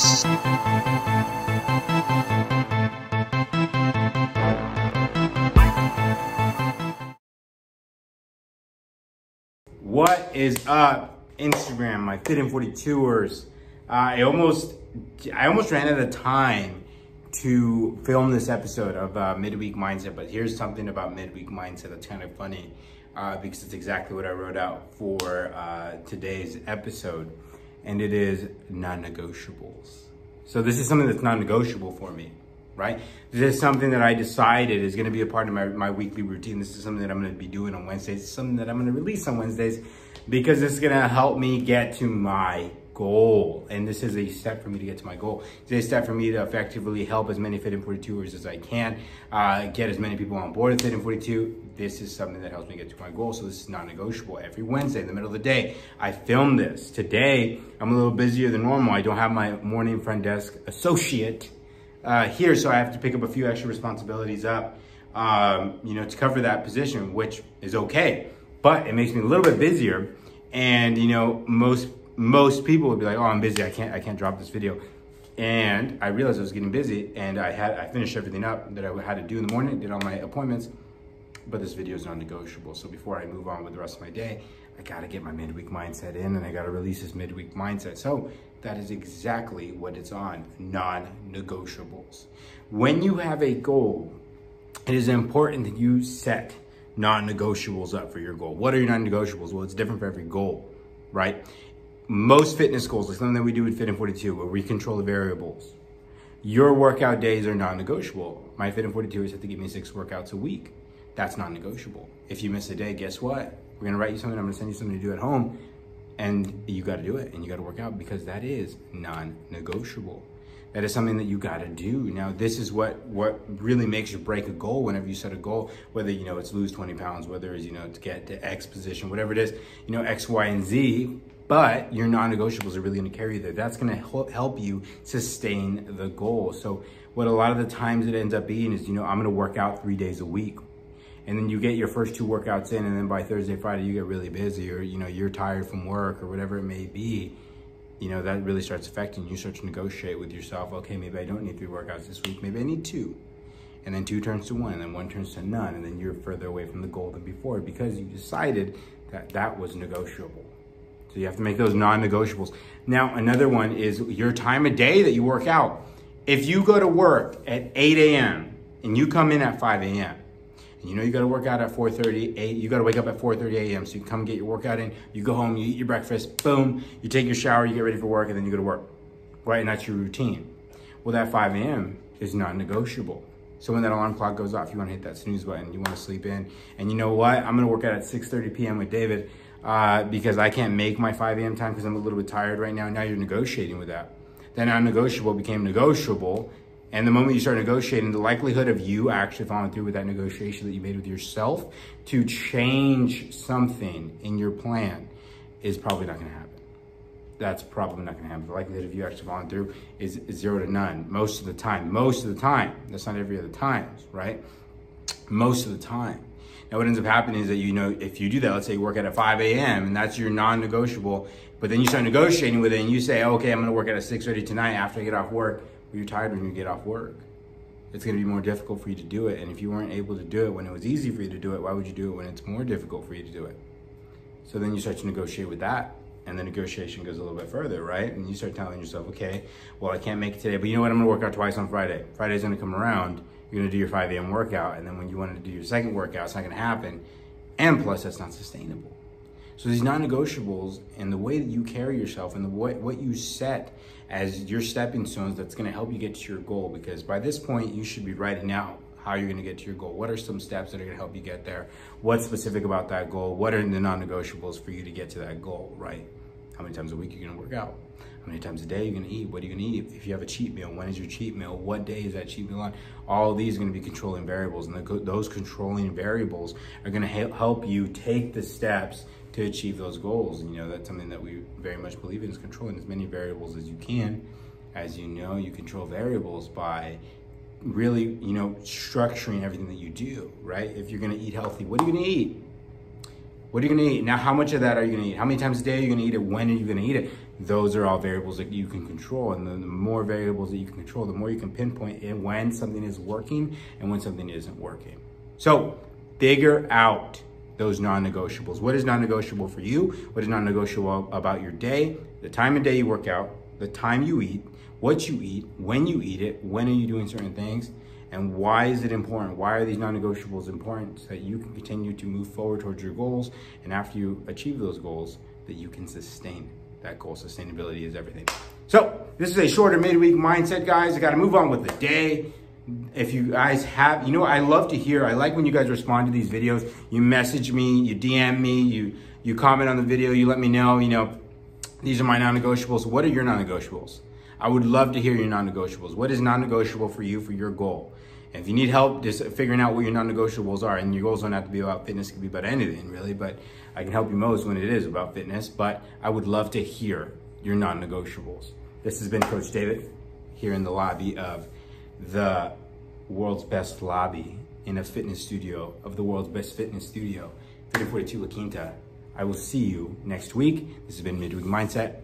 What is up, Instagram, my Fit in 42ers? I almost ran out of time to film this episode of Midweek Mindset, but here's something about Midweek Mindset that's kind of funny because it's exactly what I wrote out for today's episode, and it is non-negotiables. So this is something that's non-negotiable for me, right? This is something that I decided is gonna be a part of my weekly routine. This is something that I'm gonna be doing on Wednesdays. It's something that I'm gonna release on Wednesdays because this is gonna help me get to my goal. And this is a step for me to get to my goal. It's a step for me to effectively help as many Fit in 42ers as I can, get as many people on board with Fit in 42. This is something that helps me get to my goal. So this is non-negotiable. Every Wednesday in the middle of the day, I film this. Today, I'm a little busier than normal. I don't have my morning front desk associate here, so I have to pick up a few extra responsibilities up, to cover that position, which is okay, but it makes me a little bit busier. And most people would be like, "Oh, I'm busy. I can't drop this video." And I realized I was getting busy, and I finished everything up that I had to do in the morning, did all my appointments, but this video is non-negotiable. So before I move on with the rest of my day, I gotta get my midweek mindset in, and I gotta release this midweek mindset. So that is exactly what it's on, non-negotiables. When you have a goal, it is important that you set non-negotiables up for your goal. What are your non-negotiables? Well, it's different for every goal, right? Most fitness goals, like something that we do with Fit in 42, where we control the variables. Your workout days are non-negotiable. My Fit in 42ers have to give me 6 workouts a week. That's non-negotiable. If you miss a day, guess what? We're gonna write you something, I'm gonna send you something to do at home, and you gotta do it, and you gotta work out, because that is non-negotiable. That is something that you gotta do. Now, this is what really makes you break a goal whenever you set a goal, whether, it's lose 20 pounds, whether it's, to get to X position, whatever it is, X, Y, and Z, but your non-negotiables are really gonna carry you there. That's gonna help you sustain the goal. So what a lot of the times it ends up being is, I'm gonna work out 3 days a week. And then you get your first 2 workouts in, and then by Thursday, Friday, you get really busy, or, you're tired from work or whatever it may be. That really starts affecting you. You start to negotiate with yourself. Okay, maybe I don't need 3 workouts this week. Maybe I need 2. And then 2 turns to 1, and then 1 turns to none. And then you're further away from the goal than before because you decided that was negotiable. So you have to make those non-negotiables. Now, another one is your time of day that you work out. If you go to work at 8 a.m. and you come in at 5 a.m., and you got to work out at 4:30, you got to wake up at 4:30 a.m. So you come get your workout in, you go home, you eat your breakfast, boom, you take your shower, you get ready for work, and then you go to work, right? And that's your routine. Well, that 5 a.m. is non-negotiable. So when that alarm clock goes off, you want to hit that snooze button, you want to sleep in. And you know what? I'm going to work out at 6:30 p.m. with David because I can't make my 5 a.m. time because I'm a little bit tired right now. Now you're negotiating with that. Then non-negotiable became negotiable. And the moment you start negotiating, the likelihood of you actually following through with that negotiation that you made with yourself to change something in your plan is probably not going to happen. That's probably not going to happen. The likelihood of you actually following through is 0 to none most of the time. Most of the time. That's not every other time, right? Most of the time. Now, what ends up happening is that, if you do that, let's say you work out at 5 a.m. and that's your non-negotiable, but then you start negotiating with it and you say, okay, I'm going to work out at 6:30 tonight after I get off work. You're tired when you get off work. It's going to be more difficult for you to do it. And if you weren't able to do it when it was easy for you to do it, why would you do it when it's more difficult for you to do it? So then you start to negotiate with that. And the negotiation goes a little bit further, right? And you start telling yourself, okay, well, I can't make it today, but you know what? I'm going to work out twice on Friday. Friday's going to come around. You're going to do your 5 a.m. workout. And then when you want to do your second workout, it's not going to happen. And plus, that's not sustainable. So these non-negotiables and the way that you carry yourself and what you set as your stepping stones, that's going to help you get to your goal. Because by this point, you should be writing out how you're going to get to your goal. What are some steps that are going to help you get there? What's specific about that goal? What are the non-negotiables for you to get to that goal, right? How many times a week you're going to work out? How many times a day you're going to eat? What are you going to eat? If you have a cheat meal, when is your cheat meal? What day is that cheat meal on? All of these are going to be controlling variables. And those controlling variables are going to help you take the steps to achieve those goals. And that's something that we very much believe in, is controlling as many variables as you can. As you control variables by really, structuring everything that you do, right? If you're gonna eat healthy, what are you gonna eat? What are you gonna eat? Now, how much of that are you gonna eat? How many times a day are you gonna eat it? When are you gonna eat it? Those are all variables that you can control. And the more variables that you can control, the more you can pinpoint it when something is working and when something isn't working. So figure out those non-negotiables. What is non-negotiable for you? What is non-negotiable about your day? The time of day you work out, the time you eat, what you eat, when you eat it, when are you doing certain things, and why is it important? Why are these non-negotiables important? So that you can continue to move forward towards your goals, and after you achieve those goals, that you can sustain that goal. Sustainability is everything. So this is a shorter midweek mindset, guys. I got to move on with the day. If you guys have, I love to hear, I like when you guys respond to these videos. You message me, you DM me, you comment on the video, you let me know, these are my non-negotiables. What are your non-negotiables? I would love to hear your non-negotiables. What is non-negotiable for you for your goal? And if you need help just figuring out what your non-negotiables are, and your goals don't have to be about fitness, it can be about anything really, but I can help you most when it is about fitness, but I would love to hear your non-negotiables. This has been Coach David here in the lobby of the world's best lobby in a fitness studio, of the world's best fitness studio, 3042 La Quinta. I will see you next week. This has been Midweek Mindset.